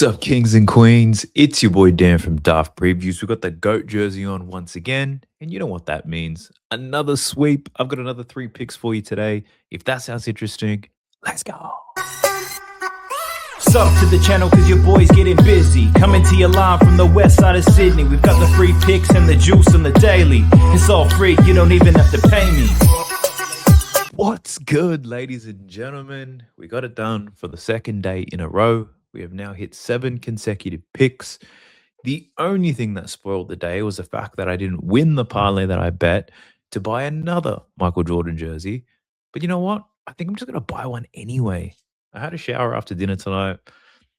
Sup, kings and queens? It's your boy Dan from Daft Previews. We've got the GOAT jersey on once again, and you know what that means. Another sweep. I've got another 3 picks for you today. If that sounds interesting, let's go. Sup to the channel cause your boy's getting busy. Coming to your line from the west side of Sydney. We've got the free picks and the juice and the daily. It's all free, you don't even have to pay me. What's good, ladies and gentlemen? We got it done for the second day in a row. We have now hit 7 consecutive picks. The only thing that spoiled the day was the fact that I didn't win the parlay that I bet to buy another Michael Jordan jersey. But you know what? I think I'm just going to buy one anyway. I had a shower after dinner tonight,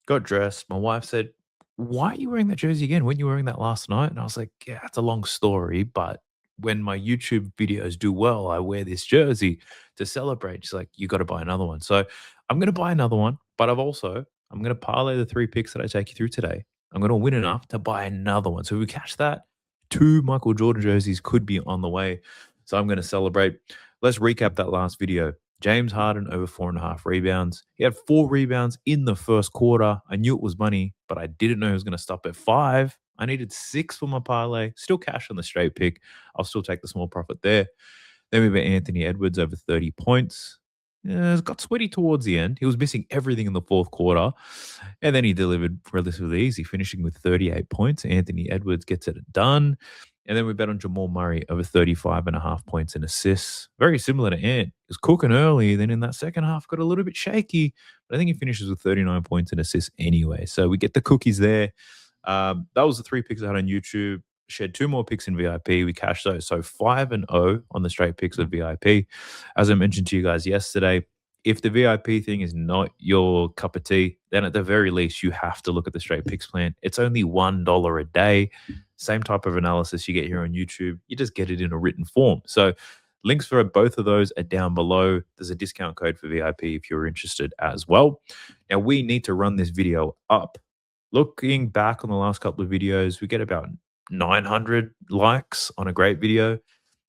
got dressed. My wife said, "Why are you wearing that jersey again? Weren't you wearing that last night?" And I was like, "Yeah, it's a long story, but when my YouTube videos do well, I wear this jersey to celebrate." She's like, "You got to buy another one." So I'm going to buy another one, but I'm going to parlay the 3 picks that I take you through today. I'm going to win enough to buy another one. So if we catch that, 2 Michael Jordan jerseys could be on the way. So I'm going to celebrate. Let's recap that last video. James Harden over 4.5 rebounds. He had 4 rebounds in the first quarter. I knew it was money, but I didn't know he was going to stop at 5. I needed 6 for my parlay. Still cash on the straight pick. I'll still take the small profit there. Then we bet Anthony Edwards over 30 points. It got sweaty towards the end. He was missing everything in the fourth quarter. And then he delivered relatively easy, finishing with 38 points. Anthony Edwards gets it done. And then we bet on Jamal Murray over 35.5 points and assists. Very similar to Ant. He was cooking early. Then in that second half, got a little bit shaky. But I think he finishes with 39 points and assists anyway. So we get the cookies there. That was the 3 picks I had on YouTube. Shared 2 more picks in VIP. We cashed those. So 5-0 on the straight picks of VIP. As I mentioned to you guys yesterday, if the VIP thing is not your cup of tea, then at the very least, you have to look at the straight picks plan. It's only $1 a day. Same type of analysis you get here on YouTube. You just get it in a written form. So links for both of those are down below. There's a discount code for VIP if you're interested as well. Now, we need to run this video up. Looking back on the last couple of videos, we get about 900 likes on a great video.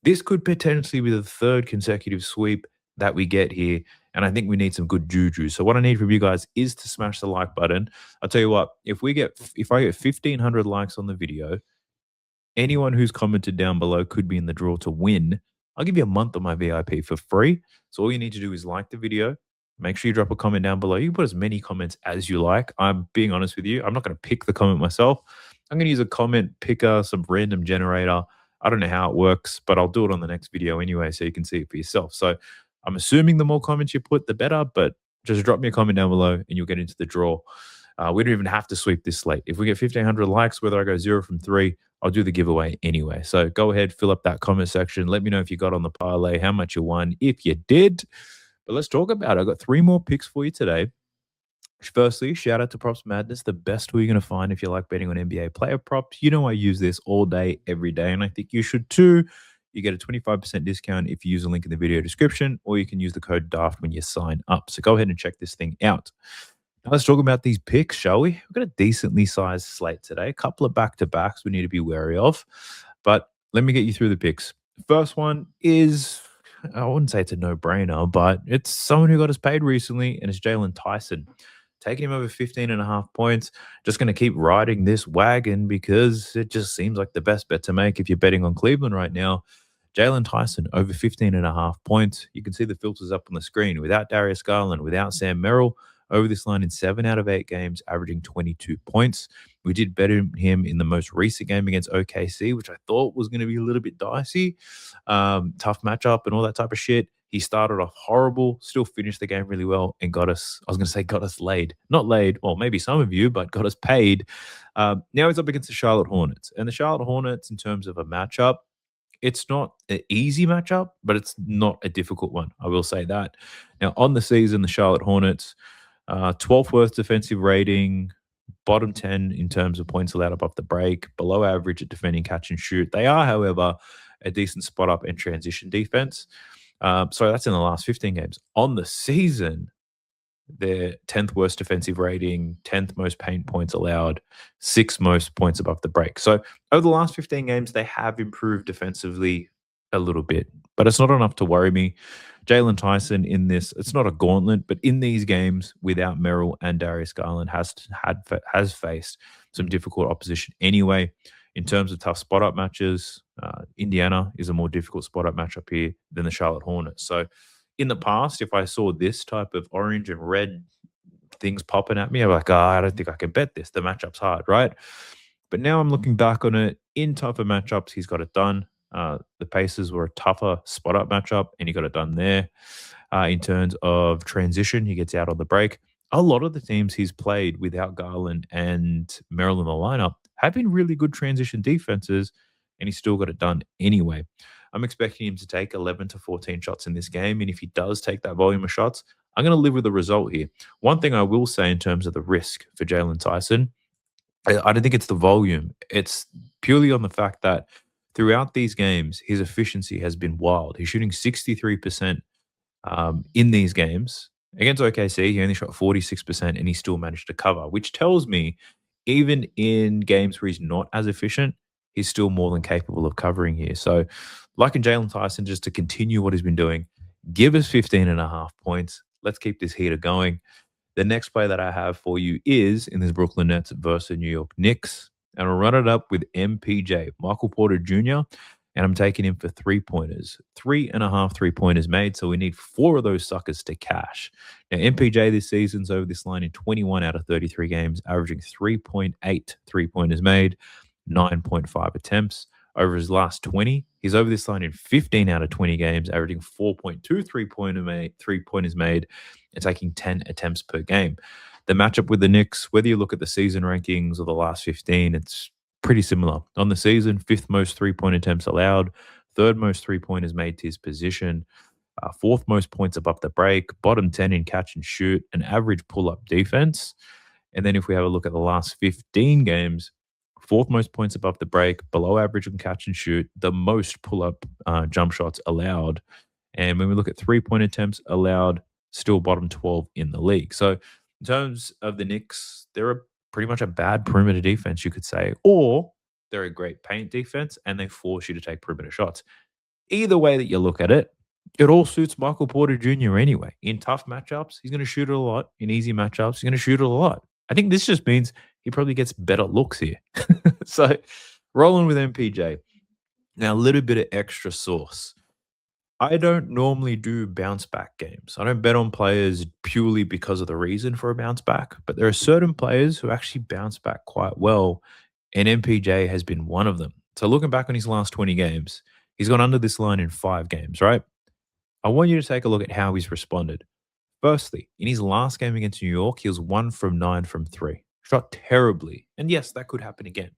This could potentially be the 3rd consecutive sweep that we get here, and I think we need some good juju. So what I need from you guys is to smash the like button. I'll tell you what, if I get 1,500 likes on the video, anyone who's commented down below could be in the draw to win. I'll give you a month of my VIP for free. So all you need to do is like the video. Make sure you drop a comment down below. You can put as many comments as you like. I'm being honest with you. I'm not going to pick the comment myself. I'm going to use a comment picker, some random generator. I don't know how it works, but I'll do it on the next video anyway so you can see it for yourself. So I'm assuming the more comments you put, the better, but just drop me a comment down below and you'll get into the draw. We don't even have to sweep this late. If we get 1,500 likes, whether I go 0 from 3, I'll do the giveaway anyway. So go ahead, fill up that comment section. Let me know if you got on the parlay, how much you won, if you did. But let's talk about it. I've got 3 more picks for you today. Firstly, shout out to PropsMadness, the best tool you're going to find if you like betting on NBA player props. You know I use this all day, every day, and I think you should too. You get a 25% discount if you use the link in the video description, or you can use the code DAFT when you sign up. So go ahead and check this thing out. Now let's talk about these picks, shall we? We've got a decently sized slate today. A couple of back-to-backs we need to be wary of. But let me get you through the picks. First one is, I wouldn't say it's a no-brainer, but it's someone who got us paid recently, and it's Jalen Tyson. Taking him over 15.5 points. Just going to keep riding this wagon because it just seems like the best bet to make if you're betting on Cleveland right now. Jalen Tyson over 15.5 points. You can see the filters up on the screen. Without Darius Garland, without Sam Merrill, over this line in 7 out of 8 games, averaging 22 points. We did bet him in the most recent game against OKC, which I thought was going to be a little bit dicey. Tough matchup and all that type of shit. He started off horrible, still finished the game really well, and got us, I was going to say got us laid. Not laid, well, maybe some of you, but got us paid. Now he's up against the Charlotte Hornets. And the Charlotte Hornets, in terms of a matchup, it's not an easy matchup, but it's not a difficult one. I will say that. Now, on the season, the Charlotte Hornets, 12th worst defensive rating, bottom 10 in terms of points allowed above the break, below average at defending catch and shoot. They are, however, a decent spot up and transition defense. So that's in the last 15 games. On the season, their 10th worst defensive rating, 10th most paint points allowed, 6th most points above the break. So over the last 15 games, they have improved defensively a little bit. but it's not enough to worry me. Jalen Tyson in this, it's not a gauntlet, but in these games without Merrill and Darius Garland has faced some difficult opposition anyway. In terms of tough spot up matches, Indiana is a more difficult spot up matchup here than the Charlotte Hornets. So in the past, if I saw this type of orange and red things popping at me, I'm like, I don't think I can bet this. The matchup's hard, right? But now I'm looking back on it in tougher matchups. He's got it done. The Pacers were a tougher spot up matchup, and he got it done there. In terms of transition, he gets out on the break. A lot of the teams he's played without Garland and Merrill in the lineup have been really good transition defenses, and he still got it done anyway. I'm expecting him to take 11 to 14 shots in this game, and if he does take that volume of shots, I'm going to live with the result here. One thing I will say in terms of the risk for Jalen Tyson, I don't think it's the volume. It's purely on the fact that throughout these games, his efficiency has been wild. He's shooting 63% in these games. Against OKC, he only shot 46% and he still managed to cover, which tells me even in games where he's not as efficient, he's still more than capable of covering here. So, like in Jalen Tyson, just to continue what he's been doing, give us 15.5 points. Let's keep this heater going. The next play that I have for you is in this Brooklyn Nets versus New York Knicks. And I'll run it up with MPJ, Michael Porter Jr., and I'm taking him for 3-pointers. 3.5 3-pointers made, so we need 4 of those suckers to cash. Now, MPJ this season's over this line in 21 out of 33 games, averaging 3.8 3-pointers made, 9.5 attempts. Over his last 20, he's over this line in 15 out of 20 games, averaging 4.2 3-pointers made, and taking 10 attempts per game. The matchup with the Knicks, whether you look at the season rankings or the last 15, it's pretty similar. On the season, 5th most 3-point attempts allowed, 3rd most 3-pointers made to his position, 4th most points above the break, bottom 10 in catch and shoot, an average pull-up defense. And then if we have a look at the last 15 games, 4th most points above the break, below average in catch and shoot, the most pull-up jump shots allowed. And when we look at 3-point attempts allowed, still bottom 12 in the league. So in terms of the Knicks, they're pretty much a bad perimeter defense, you could say, or they're a great paint defense and they force you to take perimeter shots. Either way that you look at it, it all suits Michael Porter Jr. anyway. In tough matchups, he's going to shoot it a lot. In easy matchups, he's going to shoot it a lot. I think this just means he probably gets better looks here. So rolling with MPJ. Now, a little bit of extra sauce. I don't normally do bounce back games. I don't bet on players purely because of the reason for a bounce back, but there are certain players who actually bounce back quite well, and MPJ has been one of them. So looking back on his last 20 games, he's gone under this line in 5 games, right? I want you to take a look at how he's responded. Firstly, in his last game against New York, he was 1 from 9 from 3. Shot terribly. And yes, that could happen again.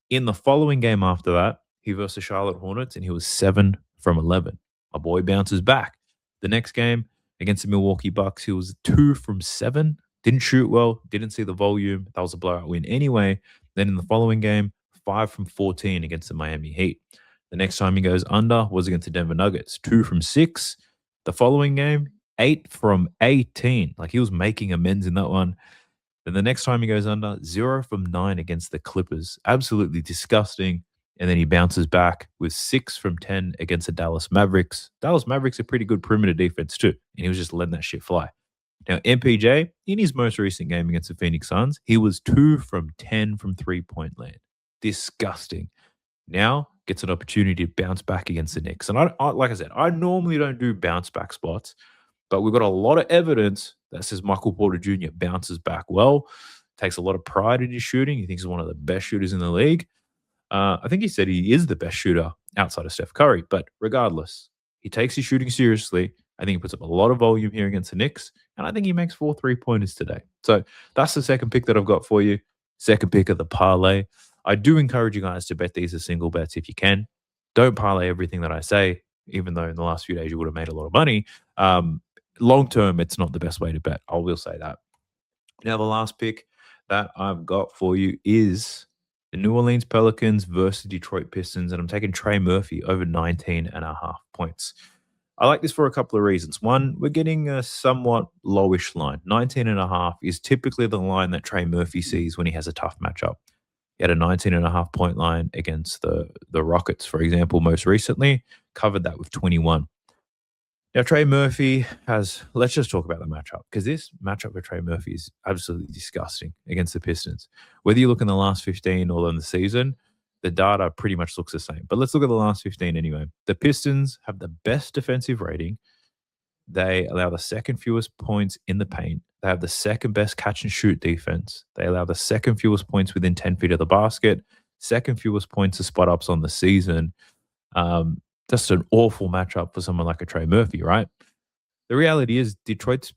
In the following game after that, he versus the Charlotte Hornets, and he was 7 from 11. My boy bounces back. The next game against the Milwaukee Bucks, he was 2 from 7. Didn't shoot well, didn't see the volume. That was a blowout win anyway. Then in the following game, 5 from 14 against the Miami Heat. The next time he goes under was against the Denver Nuggets, 2 from 6. The following game, 8 from 18. Like he was making amends in that one. Then the next time he goes under, 0 from 9 against the Clippers. Absolutely disgusting. And then he bounces back with 6 from 10 against the Dallas Mavericks. Dallas Mavericks are pretty good perimeter defense too. And he was just letting that shit fly. Now, MPJ, in his most recent game against the Phoenix Suns, he was 2 from 10 from 3-point land. Disgusting. Now gets an opportunity to bounce back against the Knicks. And like I said, I normally don't do bounce back spots, but we've got a lot of evidence that says Michael Porter Jr. bounces back well, takes a lot of pride in his shooting. He thinks he's one of the best shooters in the league. I think he said he is the best shooter outside of Steph Curry, but regardless, he takes his shooting seriously. I think he puts up a lot of volume here against the Knicks, and I think he makes 4 3-pointers today. So that's the second pick that I've got for you. Second pick of the parlay. I do encourage you guys to bet these as single bets if you can. Don't parlay everything that I say, even though in the last few days you would have made a lot of money. Long term, it's not the best way to bet. I will say that. Now, the last pick that I've got for you is the New Orleans Pelicans versus Detroit Pistons, and I'm taking Trey Murphy over 19.5 points. I like this for a couple of reasons. One, we're getting a somewhat lowish line. 19.5 is typically the line that Trey Murphy sees when he has a tough matchup. He had a 19.5 point line against the Rockets, for example, most recently. A covered that with 21. Now, Trey Murphy has, let's just talk about the matchup because this matchup for Trey Murphy is absolutely disgusting against the Pistons. Whether you look in the last 15 or in the season, the data pretty much looks the same. But let's look at the last 15 anyway. The Pistons have the best defensive rating. They allow the second fewest points in the paint. They have the second best catch and shoot defense. They allow the second fewest points within 10 feet of the basket, second fewest points to spot ups on the season. Just an awful matchup for someone like a Trey Murphy, right? The reality is Detroit's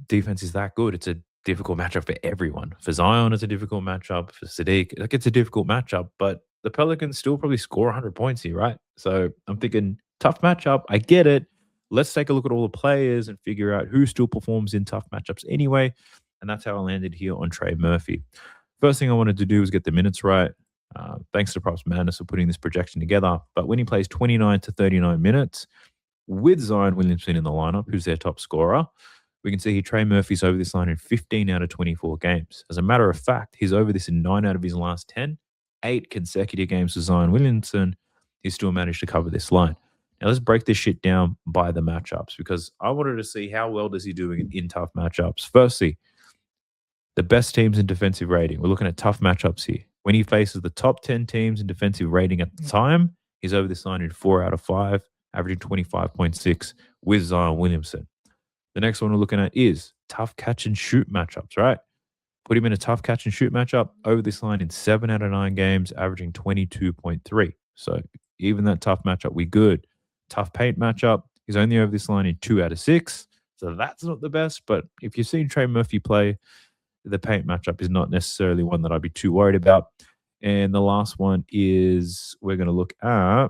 defense is that good. It's a difficult matchup for everyone. For Zion, it's a difficult matchup. For Sadiq, like it's a difficult matchup, but the Pelicans still probably score 100 points here, right? So I'm thinking tough matchup. I get it. Let's take a look at all the players and figure out who still performs in tough matchups anyway. And that's how I landed here on Trey Murphy. First thing I wanted to do was get the minutes right. Thanks to PropsMadness for putting this projection together. But when he plays 29 to 39 minutes with Zion Williamson in the lineup, who's their top scorer, we can see here Trey Murphy's over this line in 15 out of 24 games. As a matter of fact, he's over this in 9 out of his last 10, 8 consecutive games with Zion Williamson. He's still managed to cover this line. Now let's break this shit down by the matchups because I wanted to see how well does he do in tough matchups. Firstly, the best teams in defensive rating. We're looking at tough matchups here. When he faces the top 10 teams in defensive rating at the time, he's over this line in 4 out of 5, averaging 25.6 with Zion Williamson. The next one we're looking at is tough catch and shoot matchups, right? Put him in a tough catch and shoot matchup over this line in 7 out of 9 games, averaging 22.3. So even that tough matchup, we good. Tough paint matchup, he's only over this line in 2 out of 6. So that's not the best, but if you've seen Trey Murphy play, the paint matchup is not necessarily one that I'd be too worried about. And the last one is we're going to look at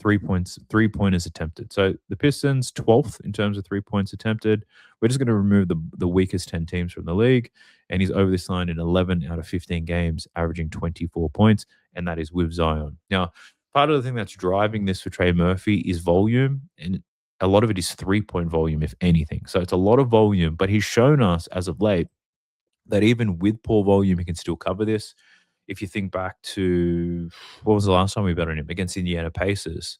3-pointers attempted. So the Pistons 12th in terms of 3 points attempted. We're just going to remove the weakest 10 teams from the league. And he's over this line in 11 out of 15 games, averaging 24 points. And that is with Zion. Now, part of the thing that's driving this for Trey Murphy is volume. And a lot of it is 3-point volume, if anything. So it's a lot of volume. But he's shown us as of late that even with poor volume, he can still cover this. If you think back to what was the last time we bet on him against Indiana Pacers,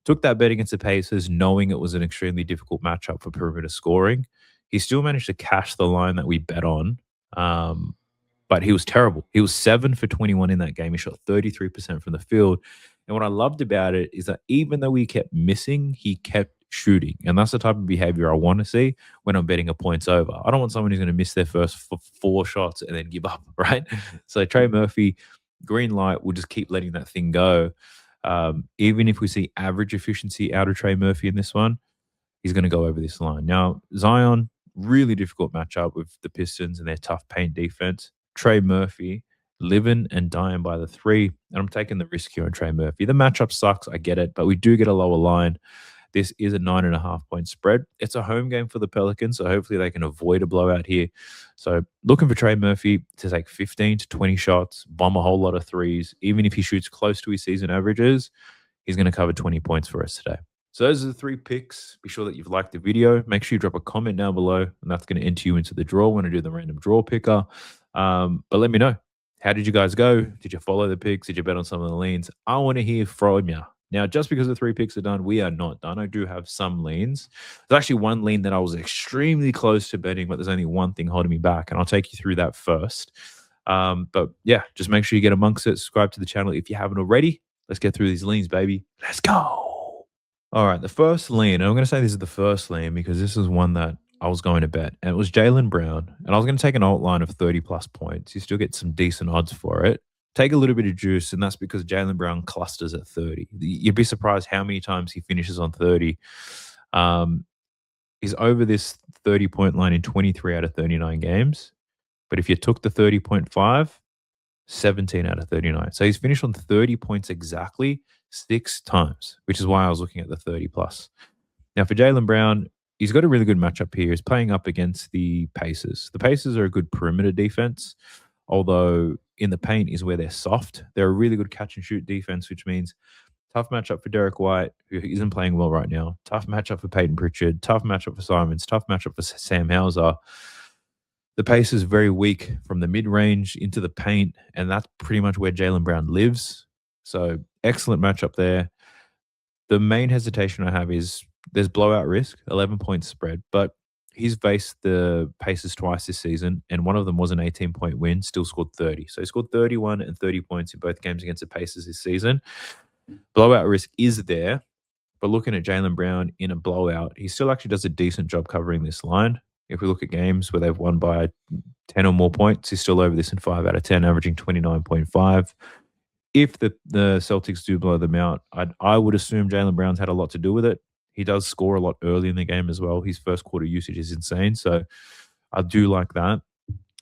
took that bet against the Pacers knowing it was an extremely difficult matchup for perimeter scoring. He still managed to cash the line that we bet on, but he was terrible. He was 7 for 21 in that game. He shot 33% from the field. And what I loved about it is that even though he kept missing, he kept shooting. And that's the type of behavior I want to see when I'm betting a points over. I don't want someone who's going to miss their first 4 shots and then give up, right? So Trey Murphy, green light, will just keep letting that thing go. Even if we see average efficiency out of Trey Murphy in this one, he's going to go over this line. Now, Zion, really difficult matchup with the Pistons and their tough paint defense. Trey Murphy, living and dying by the 3. And I'm taking the risk here on Trey Murphy. The matchup sucks, I get it, but we do get a lower line. This is a 9.5-point spread. It's a home game for the Pelicans, so hopefully they can avoid a blowout here. So looking for Trey Murphy to take 15 to 20 shots, bomb a whole lot of threes. Even if he shoots close to his season averages, he's going to cover 20 points for us today. So those are the 3 picks. Be sure that you've liked the video. Make sure you drop a comment down below, and that's going to enter you into the draw when I do the random draw picker. But let me know. How did you guys go? Did you follow the picks? Did you bet on some of the leans? I want to hear from you. Now, just because the 3 picks are done, we are not done. I do have some leans. There's actually one lean that I was extremely close to betting, but there's only one thing holding me back, and I'll take you through that first. But yeah, just make sure you get amongst it. Subscribe to the channel if you haven't already. Let's get through these leans, baby. Let's go. All right, the first lean, and I'm going to say this is the first lean because this is one that I was going to bet, and it was Jaylen Brown, and I was going to take an alt line of 30-plus points. You still get some decent odds for it. Take a little bit of juice, and that's because Jaylen Brown clusters at 30. You'd be surprised how many times he finishes on 30. He's over this 30-point line in 23 out of 39 games. But if you took the 30.5, 17 out of 39. So he's finished on 30 points exactly 6 times, which is why I was looking at the 30-plus. Now, for Jaylen Brown, he's got a really good matchup here. He's playing up against the Pacers. The Pacers are a good perimeter defense, although in the paint is where they're soft. They're a really good catch and shoot defense, which means tough matchup for Derek White, who isn't playing well right now. Tough matchup for Peyton Pritchard. Tough matchup for Simons. Tough matchup for Sam Hauser. The Pacers very weak from the mid-range into the paint, and that's pretty much where Jaylen Brown lives. So excellent matchup there. The main hesitation I have is there's blowout risk, 11 points spread, but he's faced the Pacers twice this season, and one of them was an 18-point win, still scored 30. So he scored 31 and 30 points in both games against the Pacers this season. Blowout risk is there, but looking at Jaylen Brown in a blowout, he still actually does a decent job covering this line. If we look at games where they've won by 10 or more points, he's still over this in 5 out of 10, averaging 29.5. If the Celtics do blow them out, I would assume Jaylen Brown's had a lot to do with it. He does score a lot early in the game as well. His first quarter usage is insane, so I do like that.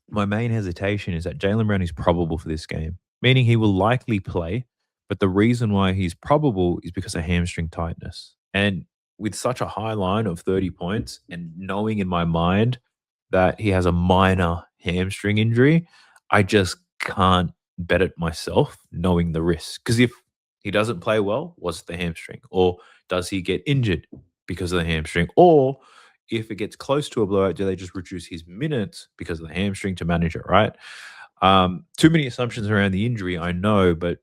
My main hesitation is that Jaylen Brown is probable for this game, meaning he will likely play. But the reason why he's probable is because of hamstring tightness. And with such a high line of 30 points and knowing in my mind that he has a minor hamstring injury, I just can't bet it myself knowing the risk. Because if he doesn't play well, what's the hamstring? Or does he get injured because of the hamstring? Or if it gets close to a blowout, do they just reduce his minutes because of the hamstring to manage it, right? Too many assumptions around the injury, I know, but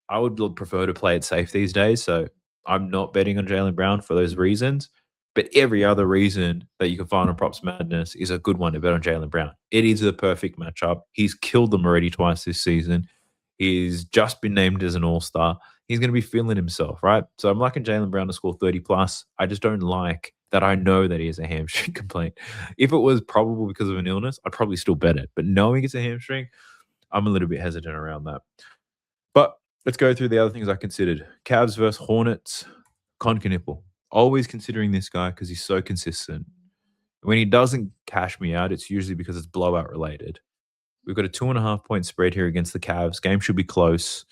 I would prefer to play it safe these days. So I'm not betting on Jaylen Brown for those reasons. But every other reason that you can find on Props Madness is a good one to bet on Jaylen Brown. It is the perfect matchup. He's killed them already twice this season. He's just been named as an all-star. He's going to be feeling himself, right? So I'm liking Jaylen Brown to score 30 plus. I just don't like that I know that he has a hamstring complaint. If it was probable because of an illness, I'd probably still bet it. But knowing it's a hamstring, I'm a little bit hesitant around that. But let's go through the other things I considered. Cavs versus Hornets, Knippel. Always considering this guy because he's so consistent. When he doesn't cash me out, it's usually because it's blowout related. We've got a 2.5-point spread here against the Cavs. Game should be close.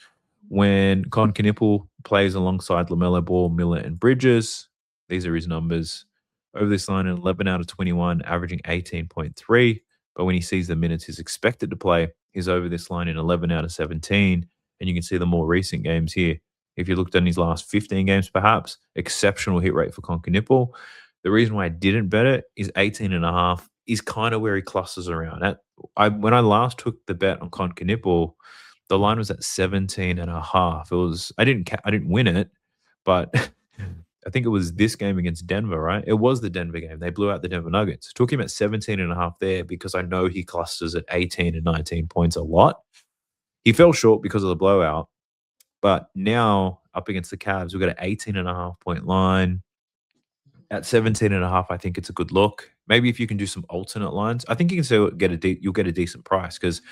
When Knippel plays alongside LaMelo Ball, Miller, and Bridges, these are his numbers. Over this line, an 11 out of 21, averaging 18.3. But when he sees the minutes he's expected to play, he's over this line in 11 out of 17. And you can see the more recent games here. If you looked at his last 15 games, perhaps, exceptional hit rate for Knippel. The reason why I didn't bet it is 18.5 is kind of where he clusters around. When I last took the bet on Knippel, the line was at 17.5. It was I didn't win it, but I think it was this game against Denver, right? It was the Denver game. They blew out the Denver Nuggets. Took him at 17.5 there because I know he clusters at 18 and 19 points a lot. He fell short because of the blowout, but now up against the Cavs, we've got an 18.5-point line. At 17.5, I think it's a good look. Maybe if you can do some alternate lines, I think you can still you'll get a decent price because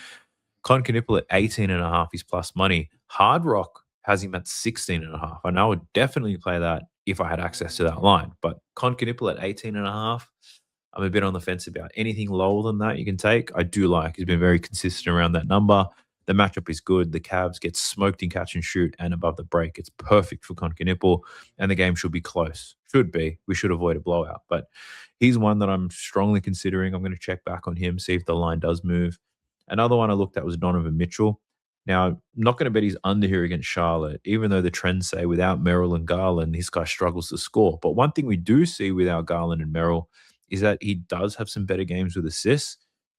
Knippel at 18.5 is plus money. Hard Rock has him at 16.5, and I would definitely play that if I had access to that line. But Knippel at 18.5, I'm a bit on the fence about. Anything lower than that you can take, I do like. He's been very consistent around that number. The matchup is good. The Cavs get smoked in catch and shoot and above the break. It's perfect for Knippel, and the game should be close. Should be. We should avoid a blowout. But he's one that I'm strongly considering. I'm going to check back on him, see if the line does move. Another one I looked at was Donovan Mitchell. Now, I'm not going to bet he's under here against Charlotte, even though the trends say without Merrill and Garland, this guy struggles to score. But one thing we do see without Garland and Merrill is that he does have some better games with assists.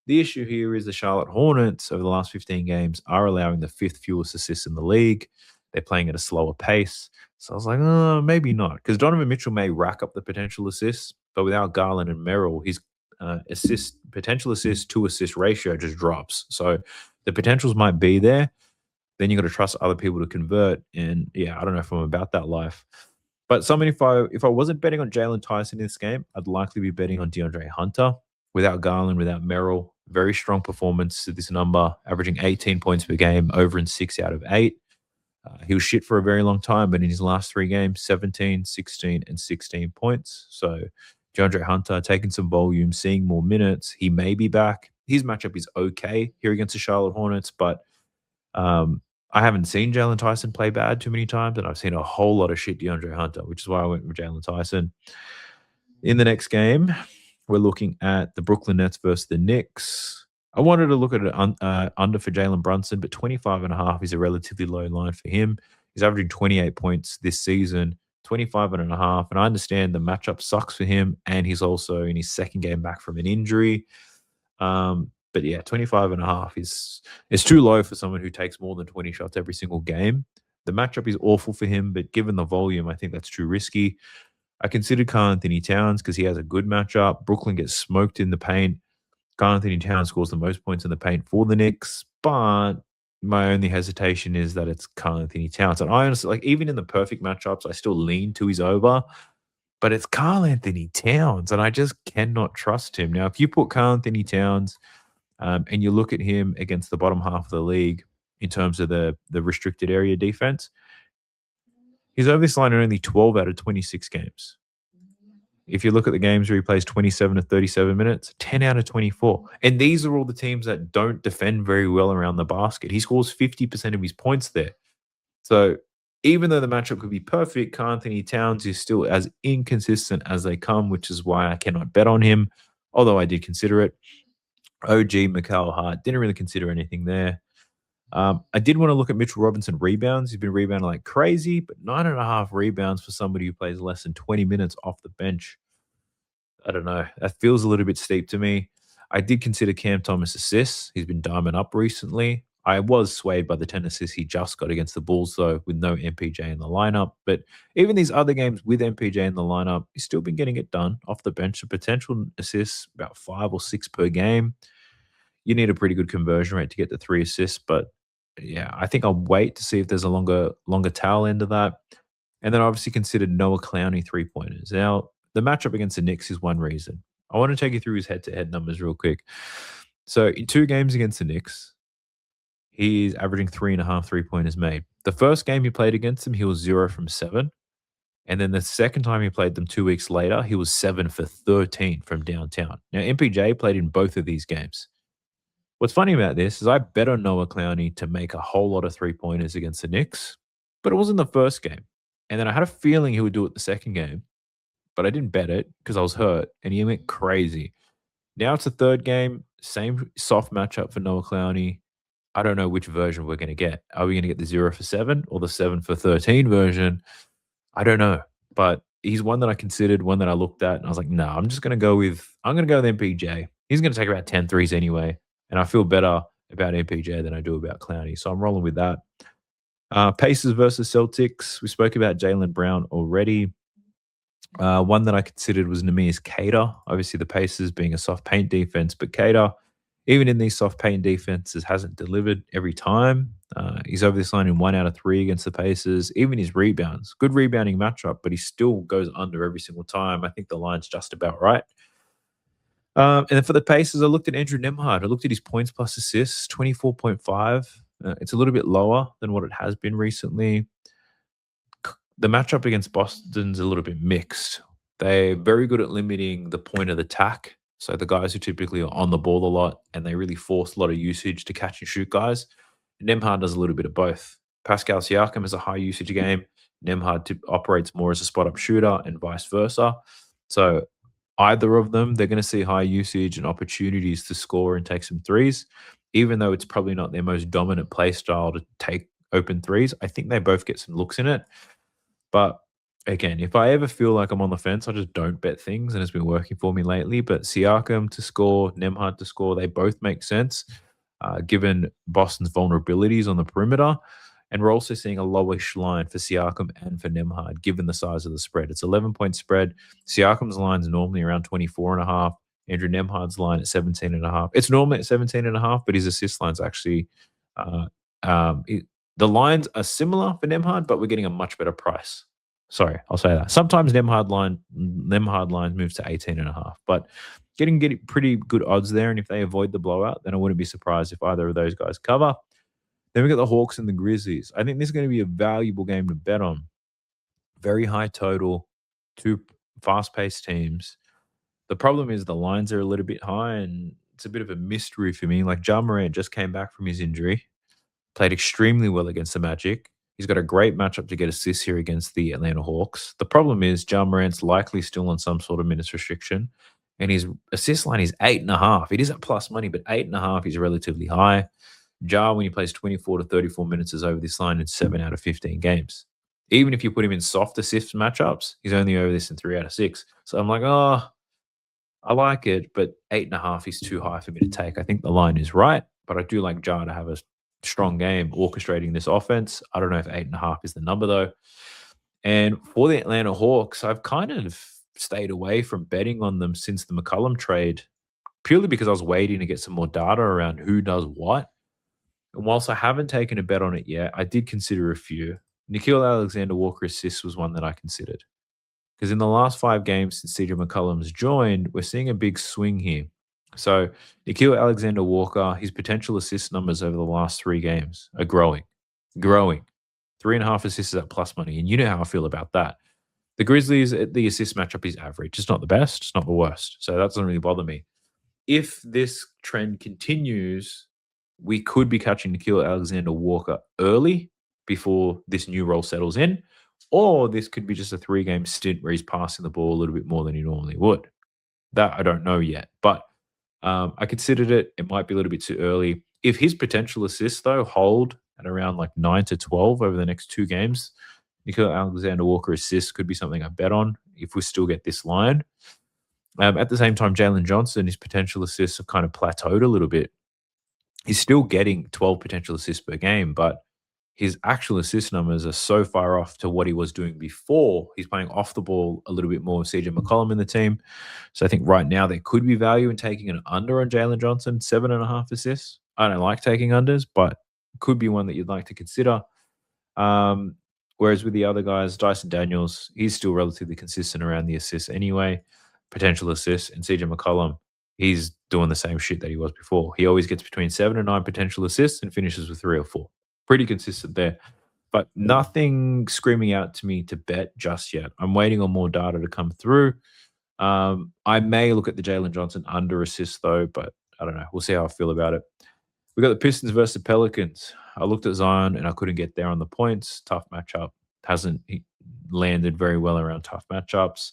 The issue here is the Charlotte Hornets over the last 15 games are allowing the 5th fewest assists in the league. They're playing at a slower pace. So I was like, oh, maybe not. Because Donovan Mitchell may rack up the potential assists, but without Garland and Merrill, his potential assist to assist ratio just drops. So the potentials might be there. Then you got to trust other people to convert. And yeah, I don't know if I'm about that life. But if I wasn't betting on Jalen Tyson in this game, I'd likely be betting on DeAndre Hunter. Without Garland, without Merrill, very strong performance to this number, averaging 18 points per game, over in 6 out of 8. He was shit for a very long time, but in his last 3 games, 17, 16, and 16 points. So DeAndre Hunter taking some volume, seeing more minutes. He may be back. His matchup is okay here against the Charlotte Hornets, but I haven't seen Jalen Tyson play bad too many times, and I've seen a whole lot of shit DeAndre Hunter, which is why I went with Jalen Tyson. In the next game, we're looking at the Brooklyn Nets versus the Knicks. I wanted to look at it under for Jalen Brunson, but 25.5 is a relatively low line for him. He's averaging 28 points this season, 25.5. And I understand the matchup sucks for him, and he's also in his second game back from an injury. But yeah, 25.5 is too low for someone who takes more than 20 shots every single game. The matchup is awful for him, but given the volume, I think that's too risky. I considered Karl Anthony Towns because he has a good matchup. Brooklyn gets smoked in the paint. Karl Anthony Towns scores the most points in the paint for the Knicks, but my only hesitation is that it's Karl Anthony Towns. And I honestly, like, even in the perfect matchups, I still lean to his over, but it's Karl Anthony Towns, and I just cannot trust him. Now, if you put Karl Anthony Towns and you look at him against the bottom half of the league in terms of the restricted area defense, he's over this line in only 12 out of 26 games. If you look at the games where he plays 27 to 37 minutes, 10 out of 24. And these are all the teams that don't defend very well around the basket. He scores 50% of his points there. So even though the matchup could be perfect, Karl Anthony Towns is still as inconsistent as they come, which is why I cannot bet on him, although I did consider it. OG, Mikal Hart, didn't really consider anything there. I did want to look at Mitchell Robinson rebounds. He's been rebounding like crazy, but 9.5 rebounds for somebody who plays less than 20 minutes off the bench. I don't know. That feels a little bit steep to me. I did consider Cam Thomas assists. He's been diamond up recently. I was swayed by the 10 assists he just got against the Bulls, though, with no MPJ in the lineup. But even these other games with MPJ in the lineup, he's still been getting it done off the bench. The potential assists, about 5 or 6 per game. You need a pretty good conversion rate to get to 3 assists. But yeah, I think I'll wait to see if there's a longer tail end of that. And then I obviously considered Noah Clowney 3-pointers. Now, the matchup against the Knicks is one reason. I want to take you through his head-to-head numbers real quick. So in 2 games against the Knicks, he's averaging 3.5 3-pointers made. The first game he played against them, he was 0 from 7. And then the second time he played them 2 weeks later, he was 7 for 13 from downtown. Now, MPJ played in both of these games. What's funny about this is I bet on Noah Clowney to make a whole lot of 3-pointers against the Knicks, but it wasn't the first game. And then I had a feeling he would do it the second game, but I didn't bet it because I was hurt, and he went crazy. Now it's the third game, same soft matchup for Noah Clowney. I don't know which version we're going to get. Are we going to get the 0 for 7 or the 7 for 13 version? I don't know, but he's one that I considered, one that I looked at, and I was like, no, I'm going to go with MPJ. He's going to take about 10 threes anyway, and I feel better about MPJ than I do about Clowney, so I'm rolling with that. Pacers versus Celtics. We spoke about Jaylen Brown already. One that I considered was Neemias Queta. Obviously, the Pacers being a soft paint defense, but Queta, even in these soft paint defenses, hasn't delivered every time. He's over this line in 1 out of 3 against the Pacers. Even his rebounds, good rebounding matchup, but he still goes under every single time. I think the line's just about right. And then for the Pacers, I looked at Andrew Nembhard. I looked at his points plus assists, 24.5. It's a little bit lower than what it has been recently. The matchup against Boston's a little bit mixed. They're very good at limiting the point of attack. So the guys who typically are on the ball a lot, and they really force a lot of usage to catch and shoot guys. Nembhard does a little bit of both. Pascal Siakam has a high usage game. Nembhard operates more as a spot-up shooter and vice versa. So either of them, they're going to see high usage and opportunities to score and take some threes, even though it's probably not their most dominant play style to take open threes. I think they both get some looks in it. But again, if I ever feel like I'm on the fence, I just don't bet things, and it's been working for me lately. But Siakam to score, Nembhard to score, they both make sense given Boston's vulnerabilities on the perimeter. And we're also seeing a lowish line for Siakam and for Nembhard, given the size of the spread. It's 11-point spread. Siakam's line is normally around 24.5. Andrew Nembhard's line at 17.5. It's normally at 17.5, but his assist line's actually the lines are similar for Nembhard, but we're getting a much better price. Sorry, I'll say that. Sometimes Nembhard line moves to 18.5, but getting pretty good odds there. And if they avoid the blowout, then I wouldn't be surprised if either of those guys cover. Then we got the Hawks and the Grizzlies. I think this is going to be a valuable game to bet on. Very high total, 2 fast-paced teams. The problem is the lines are a little bit high, and it's a bit of a mystery for me. Like, Ja Morant just came back from his injury. Played extremely well against the Magic. He's got a great matchup to get assists here against the Atlanta Hawks. The problem is Ja Morant's likely still on some sort of minutes restriction, and his assist line is 8.5. It is at plus money, but 8.5 is relatively high. Ja, when he plays 24 to 34 minutes, is over this line in 7 out of 15 games. Even if you put him in soft assist matchups, he's only over this in 3 out of 6. So I'm like, I like it, but 8.5 is too high for me to take. I think the line is right, but I do like Ja to have a strong game orchestrating this offense. I don't know if 8.5 is the number though. And for the Atlanta Hawks, I've kind of stayed away from betting on them since the McCollum trade, purely because I was waiting to get some more data around who does what. And whilst I haven't taken a bet on it yet, I did consider a few. Nickeil Alexander-Walker assists was one that I considered. Because in the last 5 games since CJ McCollum's joined, we're seeing a big swing here. So Nickeil Alexander-Walker, his potential assist numbers over the last 3 games are growing. 3.5 assists at plus money. And you know how I feel about that. The Grizzlies, the assist matchup is average. It's not the best. It's not the worst. So that doesn't really bother me. If this trend continues, we could be catching Nickeil Alexander-Walker early before this new role settles in. Or this could be just a 3-game stint where he's passing the ball a little bit more than he normally would. That I don't know yet. But I considered it. It might be a little bit too early. If his potential assists, though, hold at around like 9 to 12 over the next 2 games, Nickeil Alexander-Walker assists could be something I bet on if we still get this line. At the same time, Jalen Johnson, his potential assists have kind of plateaued a little bit. He's still getting 12 potential assists per game, but his actual assist numbers are so far off to what he was doing before. He's playing off the ball a little bit more with CJ McCollum in the team. So I think right now there could be value in taking an under on Jalen Johnson, 7.5 assists. I don't like taking unders, but could be one that you'd like to consider. Whereas with the other guys, Dyson Daniels, he's still relatively consistent around the assists anyway, potential assists. And CJ McCollum, he's doing the same shit that he was before. He always gets between 7 and 9 potential assists and finishes with 3 or 4. Pretty consistent there, but nothing screaming out to me to bet just yet. I'm waiting on more data to come through. I may look at the Jalen Johnson under assist though, but I don't know. We'll see how I feel about it. We got the Pistons versus the Pelicans. I looked at Zion and I couldn't get there on the points. Tough matchup. Hasn't landed very well around tough matchups.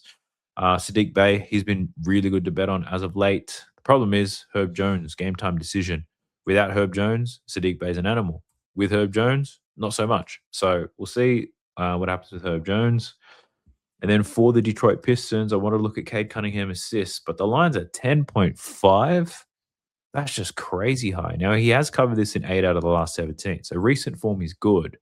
Sadiq Bey, he's been really good to bet on as of late. The problem is Herb Jones, game time decision. Without Herb Jones, Sadiq Bey's an animal. With Herb Jones, not so much. So we'll see what happens with Herb Jones. And then for the Detroit Pistons, I want to look at Cade Cunningham assists, but the line's at 10.5. That's just crazy high. Now, he has covered this in 8 out of the last 17. So recent form is good.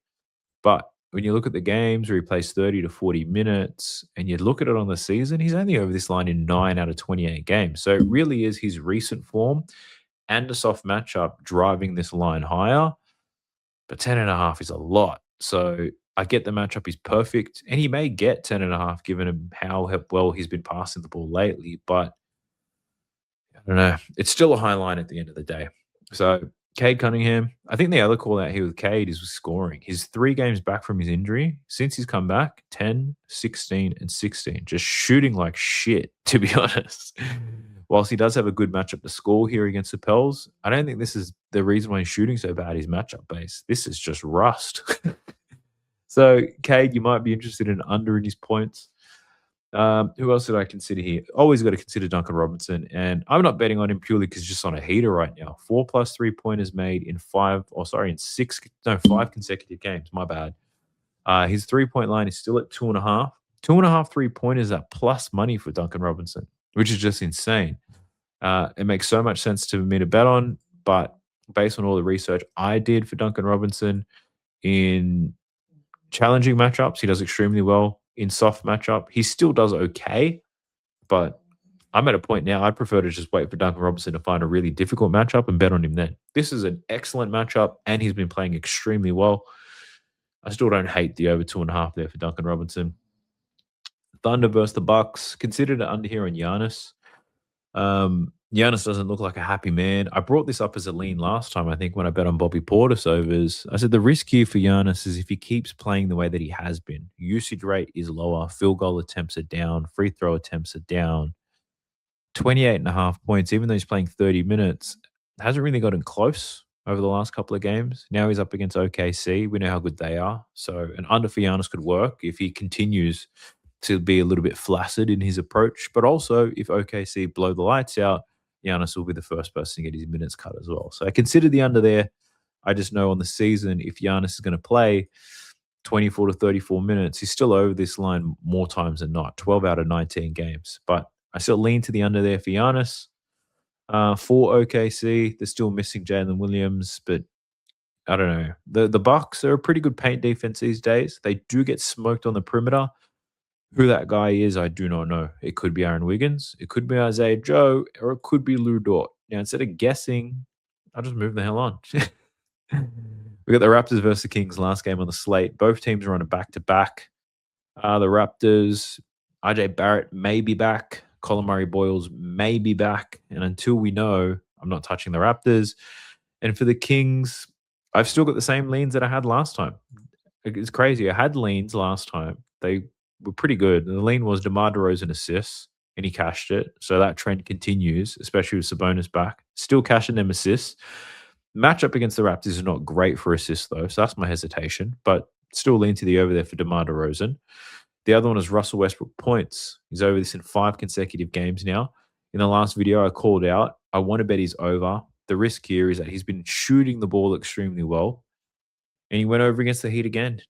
But when you look at the games where he plays 30 to 40 minutes and you look at it on the season, he's only over this line in 9 out of 28 games. So it really is his recent form and a soft matchup driving this line higher. But 10.5 is a lot. So I get the matchup is perfect. And he may get 10.5 given him how well he's been passing the ball lately. But I don't know. It's still a high line at the end of the day. So Cade Cunningham, I think the other call out here with Cade is scoring. He's 3 games back from his injury. Since he's come back, 10, 16, and 16. Just shooting like shit, to be honest. Whilst he does have a good matchup to score here against the Pels, I don't think this is the reason why he's shooting so bad, his matchup base. This is just rust. So, Cade, you might be interested in under in his points. Who else did I consider here? Always got to consider Duncan Robinson. And I'm not betting on him purely because he's just on a heater right now. 4+ 3-pointers made in 5 consecutive games. My bad. His 3-point line is still at 2.5. 2.5 3-pointers at plus money for Duncan Robinson, which is just insane. It makes so much sense to me to bet on, but based on all the research I did for Duncan Robinson in challenging matchups, he does extremely well. In soft matchup, he still does okay, but I'm at a point now I'd prefer to just wait for Duncan Robinson to find a really difficult matchup and bet on him then. This is an excellent matchup, and he's been playing extremely well. I still don't hate the over 2.5 there for Duncan Robinson. Thunder versus the Bucks. Considered it under here on Giannis. Giannis doesn't look like a happy man. I brought this up as a lean last time, I think, when I bet on Bobby Portis overs. I said the risk here for Giannis is if he keeps playing the way that he has been. Usage rate is lower. Field goal attempts are down. Free throw attempts are down. 28.5 points, even though he's playing 30 minutes, hasn't really gotten close over the last couple of games. Now he's up against OKC. We know how good they are. So an under for Giannis could work if he continues to be a little bit flaccid in his approach. But also, if OKC blow the lights out, Giannis will be the first person to get his minutes cut as well. So I consider the under there. I just know on the season, if Giannis is going to play 24 to 34 minutes, he's still over this line more times than not, 12 out of 19 games. But I still lean to the under there for Giannis. For OKC, they're still missing Jalen Williams, but I don't know. The Bucks are a pretty good paint defense these days. They do get smoked on the perimeter. Who that guy is, I do not know. It could be Aaron Wiggins, it could be Isaiah Joe, or it could be Lou Dort. Now, instead of guessing, I'll just move the hell on. We got the Raptors versus the Kings last game on the slate. Both teams are on a back-to-back. The Raptors, RJ Barrett may be back. Colin Murray-Boyles may be back. And until we know, I'm not touching the Raptors. And for the Kings, I've still got the same leans that I had last time. It's crazy. I had leans last time. They were pretty good. And the lean was DeMar DeRozan assists, and he cashed it. So that trend continues, especially with Sabonis back. Still cashing them assists. Matchup against the Raptors is not great for assists, though. So that's my hesitation. But still lean to the over there for DeMar DeRozan. The other one is Russell Westbrook points. He's over this in 5 consecutive games now. In the last video, I called out, I want to bet he's over. The risk here is that he's been shooting the ball extremely well. And he went over against the Heat again.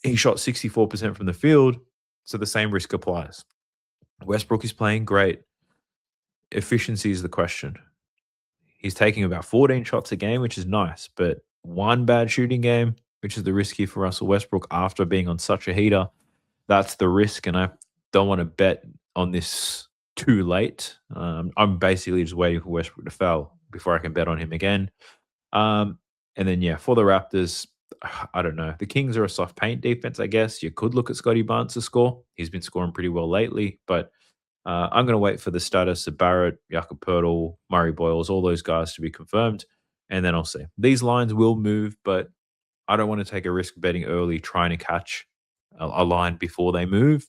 He shot 64% from the field, so the same risk applies. Westbrook is playing great. Efficiency is the question. He's taking about 14 shots a game, which is nice, but one bad shooting game, which is the risk here for Russell Westbrook after being on such a heater, that's the risk, and I don't want to bet on this too late. I'm basically just waiting for Westbrook to foul before I can bet on him again. And then, yeah, for the Raptors, I don't know. The Kings are a soft paint defense, I guess. You could look at Scotty Barnes to score. He's been scoring pretty well lately, but I'm going to wait for the status of Barrett, Jakob Poeltl, Murray-Boyles, all those guys to be confirmed, and then I'll see. These lines will move, but I don't want to take a risk betting early trying to catch a line before they move,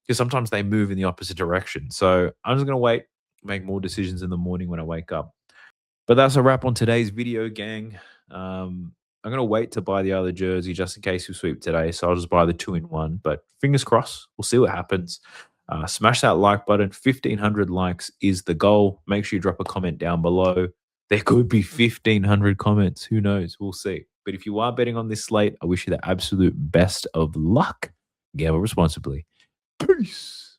because sometimes they move in the opposite direction. So I'm just going to wait, make more decisions in the morning when I wake up. But that's a wrap on today's video, gang. I'm going to wait to buy the other jersey just in case we sweep today. So I'll just buy the 2-in-1. But fingers crossed. We'll see what happens. Smash that like button. 1,500 likes is the goal. Make sure you drop a comment down below. There could be 1,500 comments. Who knows? We'll see. But if you are betting on this slate, I wish you the absolute best of luck. Gamble responsibly. Peace.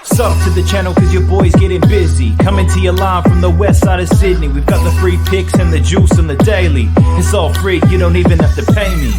Sub to the channel cause your boy's getting busy. Coming to your line from the west side of Sydney. We've got the free picks and the juice on the daily. It's all free, you don't even have to pay me.